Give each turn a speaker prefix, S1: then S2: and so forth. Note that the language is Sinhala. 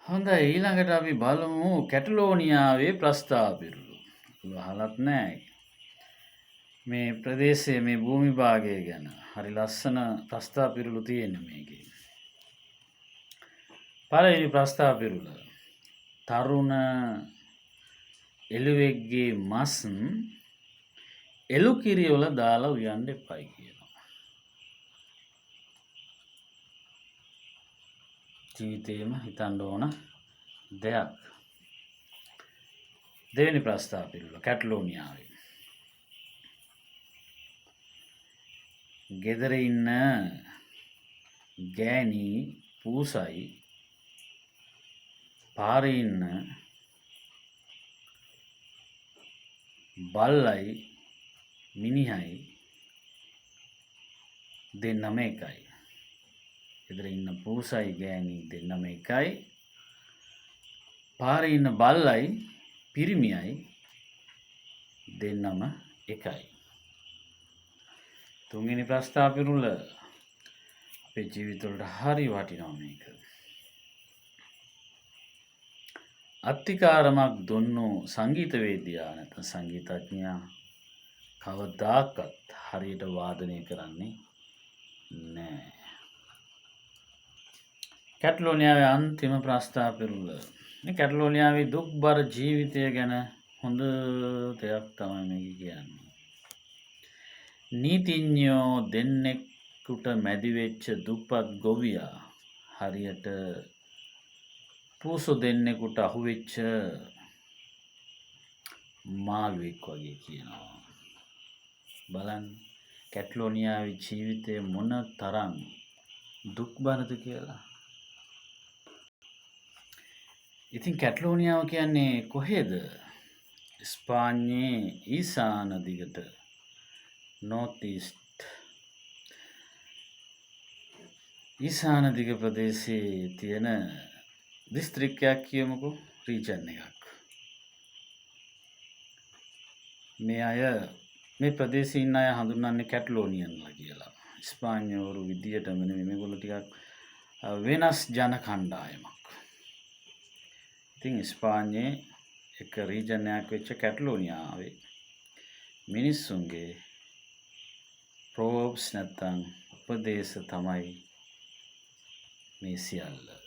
S1: හොඳයි ඊළඟට අපි බලමු කැටලෝනියාවේ ප්‍රස්ථාව පිරුළු. අහලත් නෑ. මේ ප්‍රදේශයේ මේ භූමි භාගය ගැන හරි ලස්සන ප්‍රස්ථාව පිරුළු තියෙන මේකේ. පළවෙනි ප්‍රස්ථාව පිරුළ. තරුණ එළුවෙක්ගේ මස් එළු කිරිවල දාලා උයන්න එපයි කියනවා. ජීවිතේම හිතන්න ඕන දෙයක්. දෙවෙනි ප්‍රස්ථාව පිරුළ කැටලෝනියාවේ. ගෙදර ඉන්න ගෑණි පූසයි පාරේ ඉන්න බල්ලයි මිනිහයි දෙන්නම එකයි. ගෙදර ඉන්න පූසයි ගෑණි දෙන්නම එකයි. පාරේ ඉන්න බල්ලයි පිරිමියයි දෙන්නම එකයි. තුන්වෙනි ප්‍රස්ථාව පිරුළ අපේ ජීවිතවලට හරි වටිනවා මේක. අත්තිකාරමක් දුන්නු සංගීතවේදියා නැත්නම් සංගීතඥයා කවදාකවත් හරියට වාදනය කරන්නේ නෑ. කැටලෝනියාවේ අන්තිම ප්‍රස්ථාව පිරුළ. මේ කැටලෝනියාවේ දුක්බර ජීවිතය ගැන හොඳ දෙයක් තමයි මේක කියන්නේ. නීතිඥයෝ දෙන්නෙකුට මැදි වෙච්ච දුප්පත් ගොවියා හරියට පූසු දෙන්නෙකුට අහුවෙච්ච මාළුවෙක් වගේ කියනවා. බලන්න කැටලෝනියාවේ ජීවිතය මොන තරම් දුක්බරද කියලා. ඉතින් කැටලෝනියාව කියන්නේ කොහෙද? ස්පාඤ්ඤේ ඊසාන දිගට north east ඊසාන දිග ප්‍රදේශයේ තියෙන දිස්ත්‍රික්කයක් කියමුකෝ, රීජන් එකක්. මේ ප්‍රදේශයේ ඉන්න අය හඳුන්වන්නේ කැටලෝනියන්ලා කියලා. ස්පාඤ්ඤවරු විදියටම නෙමෙයි, මේගොල්ලෝ ටිකක් වෙනස් ජන කණ්ඩායමක්. ඉතින් ස්පාඤ්ඤේ එක රීජන් එකක් වෙච්ච කැටලෝනියාවේ මිනිස්සුන්ගේ ප්‍රෝව්ස් නැත්තම් උපදේශ තමයි මේ සියල්ල.